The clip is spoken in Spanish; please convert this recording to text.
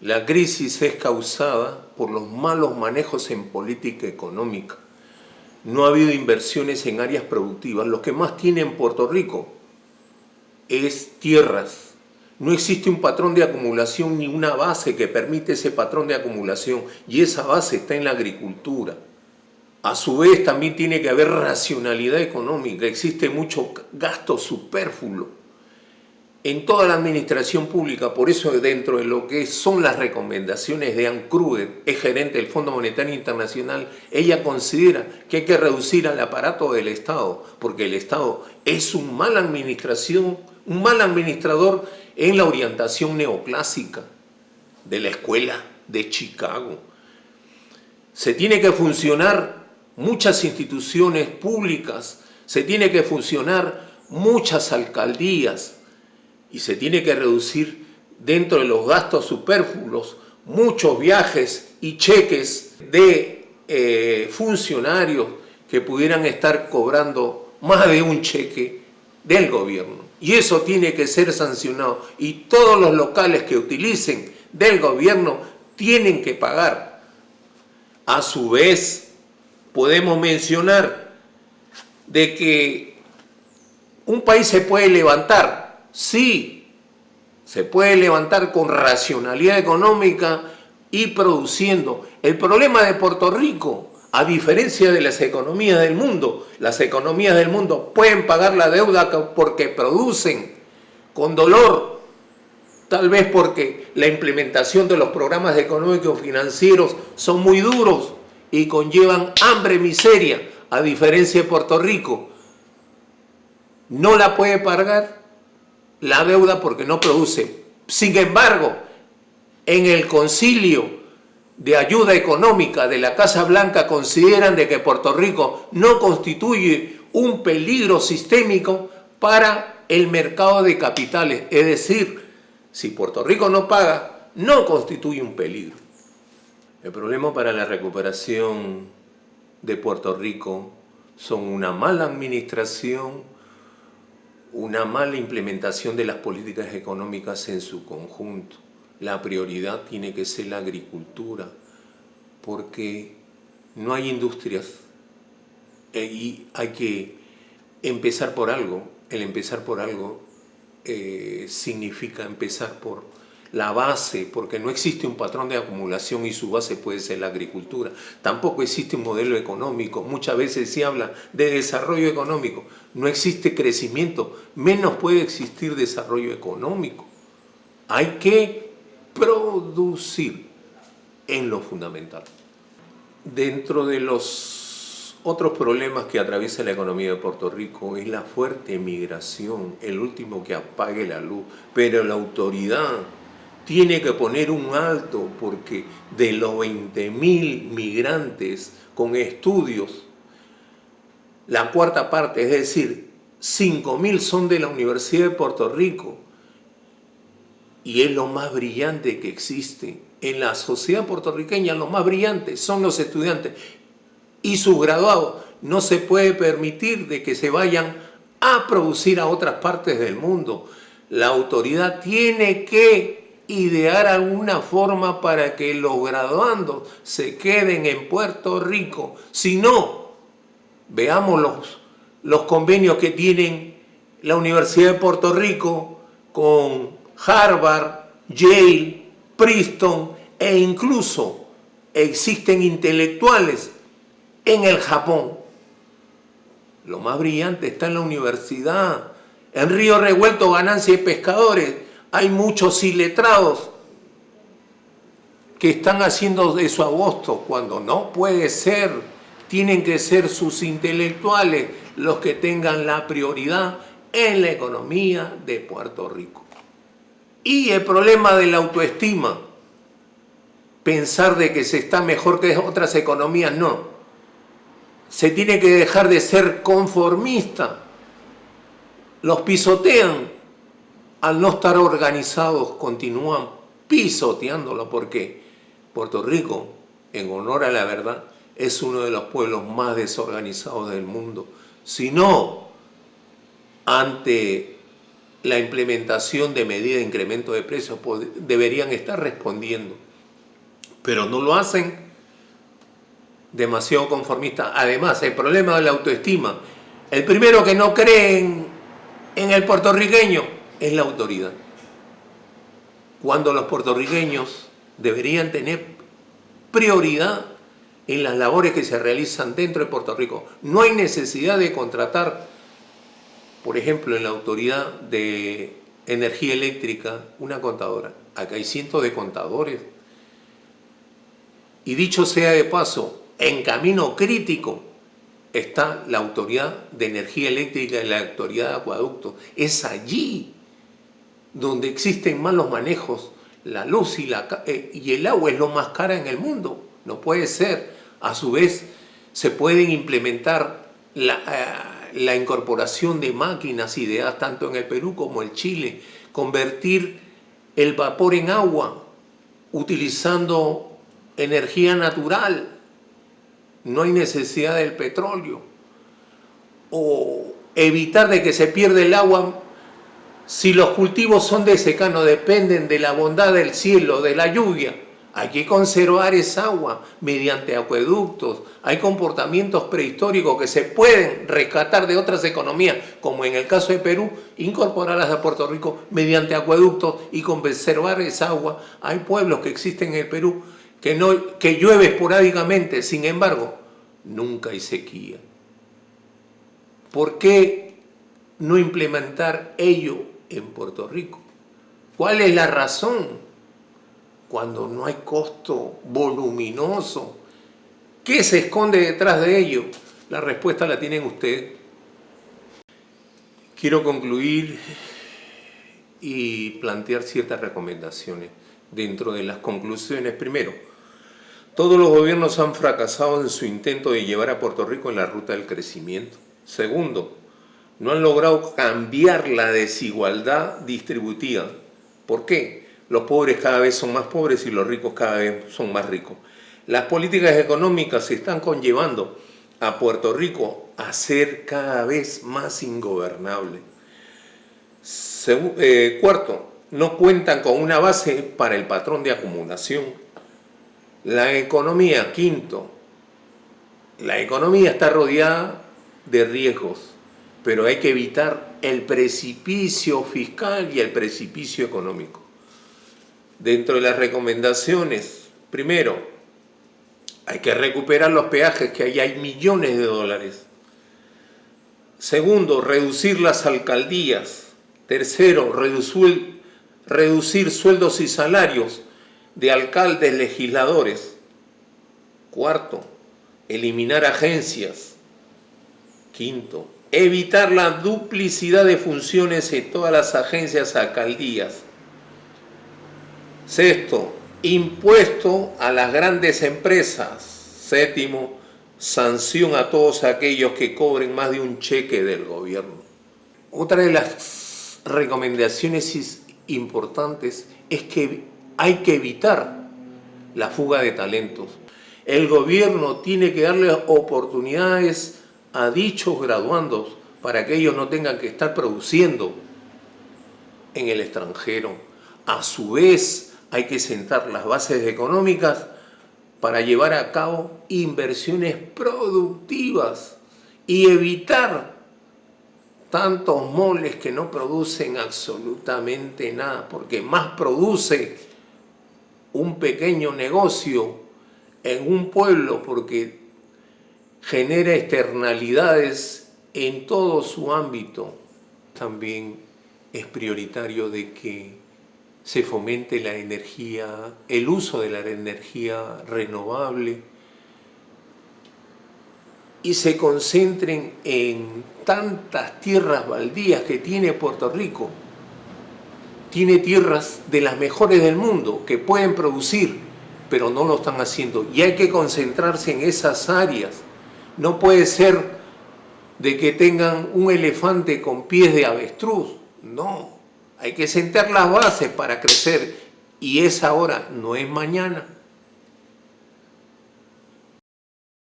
La crisis es causada por los malos manejos en política económica. No ha habido inversiones en áreas productivas. Lo que más tiene en Puerto Rico es tierras. No existe un patrón de acumulación ni una base que permite ese patrón de acumulación, y esa base está en la agricultura. A su vez también tiene que haber racionalidad económica. Existe mucho gasto superfluo en toda la administración pública. Por eso, dentro de lo que son las recomendaciones de Anne Kruger, es gerente del Fondo Monetario Internacional, ella considera que hay que reducir al aparato del Estado, porque el Estado es un mal administrador en la orientación neoclásica de la escuela de Chicago. Se tiene que funcionar muchas instituciones públicas, se tiene que funcionar muchas alcaldías, y se tiene que reducir dentro de los gastos superfluos muchos viajes y cheques de funcionarios que pudieran estar cobrando más de un cheque del gobierno. Y eso tiene que ser sancionado. Y todos los locales que utilicen del gobierno tienen que pagar. A su vez, podemos mencionar de que un país se puede levantar. Sí, se puede levantar con racionalidad económica y produciendo. El problema de Puerto Rico, a diferencia de las economías del mundo pueden pagar la deuda porque producen con dolor, tal vez porque la implementación de los programas económicos financieros son muy duros y conllevan hambre, miseria, a diferencia de Puerto Rico. No la puede pagar la deuda porque no produce. Sin embargo, en el concilio de ayuda económica de la Casa Blanca consideran de que Puerto Rico no constituye un peligro sistémico para el mercado de capitales. Es decir, si Puerto Rico no paga, no constituye un peligro. El problema para la recuperación de Puerto Rico son una mala administración, una mala implementación de las políticas económicas en su conjunto. La prioridad tiene que ser la agricultura, porque no hay industrias y hay que empezar por algo. El empezar por algo significa empezar por la base, porque no existe un patrón de acumulación y su base puede ser la agricultura. Tampoco existe un modelo económico. Muchas veces se habla de desarrollo económico. No existe crecimiento, menos puede existir desarrollo económico. Hay que producir en lo fundamental. Dentro de los otros problemas que atraviesa la economía de Puerto Rico es la fuerte migración, el último que apague la luz, pero la autoridad tiene que poner un alto, porque de los 20.000 migrantes con estudios, la cuarta parte, es decir, 5.000 son de la Universidad de Puerto Rico, y es lo más brillante que existe. En la sociedad puertorriqueña lo más brillante son los estudiantes y sus graduados. No se puede permitir de que se vayan a producir a otras partes del mundo. La autoridad tiene que idear alguna forma para que los graduandos se queden en Puerto Rico. Si no, veamos los convenios que tienen la Universidad de Puerto Rico con Harvard, Yale, Princeton, e incluso existen intelectuales en el Japón. Lo más brillante está en la universidad. En Río Revuelto, Ganancia de Pescadores, hay muchos iletrados que están haciendo de su agosto, cuando no puede ser. Tienen que ser sus intelectuales los que tengan la prioridad en la economía de Puerto Rico. Y el problema de la autoestima, pensar de que se está mejor que otras economías, no. Se tiene que dejar de ser conformista. Los pisotean. Al no estar organizados, continúan pisoteándolo, porque Puerto Rico, en honor a la verdad, es uno de los pueblos más desorganizados del mundo. Si no, ante la implementación de medidas de incremento de precios deberían estar respondiendo, pero no lo hacen, demasiado conformistas. Además, el problema de la autoestima, el primero que no cree en el puertorriqueño es la autoridad, cuando los puertorriqueños deberían tener prioridad en las labores que se realizan dentro de Puerto Rico. No hay necesidad de contratar, por ejemplo, en la Autoridad de Energía Eléctrica, una contadora. Acá hay cientos de contadores. Y dicho sea de paso, en camino crítico está la Autoridad de Energía Eléctrica y la Autoridad de Acueductos. Es allí donde existen malos manejos. La luz y el agua es lo más cara en el mundo. No puede ser. A su vez, se pueden implementar la incorporación de máquinas ideadas tanto en el Perú como en Chile, convertir el vapor en agua utilizando energía natural. No hay necesidad del petróleo. O evitar de que se pierda el agua. Si los cultivos son de secano, dependen de la bondad del cielo, de la lluvia. Hay que conservar esa agua mediante acueductos. Hay comportamientos prehistóricos que se pueden rescatar de otras economías, como en el caso de Perú, incorporarlas a Puerto Rico mediante acueductos y conservar esa agua. Hay pueblos que existen en el Perú que llueve esporádicamente, sin embargo, nunca hay sequía. ¿Por qué no implementar ello en Puerto Rico? ¿Cuál es la razón? Cuando no hay costo voluminoso, ¿qué se esconde detrás de ello? La respuesta la tienen ustedes. Quiero concluir y plantear ciertas recomendaciones. Dentro de las conclusiones, primero, todos los gobiernos han fracasado en su intento de llevar a Puerto Rico en la ruta del crecimiento. Segundo, no han logrado cambiar la desigualdad distributiva. ¿Por qué? Los pobres cada vez son más pobres y los ricos cada vez son más ricos. Las políticas económicas están conllevando a Puerto Rico a ser cada vez más ingobernable. Cuarto, no cuentan con una base para el patrón de acumulación. La economía, quinto, la economía está rodeada de riesgos, pero hay que evitar el precipicio fiscal y el precipicio económico. Dentro de las recomendaciones, primero, hay que recuperar los peajes, que ahí hay millones de dólares. Segundo, reducir las alcaldías. Tercero, reducir sueldos y salarios de alcaldes, legisladores. Cuarto, eliminar agencias. Quinto, evitar la duplicidad de funciones en todas las agencias, alcaldías. Sexto, impuesto a las grandes empresas. Séptimo, sanción a todos aquellos que cobren más de un cheque del gobierno. Otra de las recomendaciones importantes es que hay que evitar la fuga de talentos. El gobierno tiene que darle oportunidades a dichos graduandos para que ellos no tengan que estar produciendo en el extranjero. A su vez, hay que sentar las bases económicas para llevar a cabo inversiones productivas y evitar tantos moles que no producen absolutamente nada, porque más produce un pequeño negocio en un pueblo porque genera externalidades en todo su ámbito. También es prioritario de que se fomente la energía, el uso de la energía renovable y se concentren en tantas tierras baldías que tiene Puerto Rico. Tiene tierras de las mejores del mundo que pueden producir, pero no lo están haciendo. Y hay que concentrarse en esas áreas. No puede ser de que tengan un elefante con pies de avestruz. No. Hay que sentar las bases para crecer y esa hora no es mañana.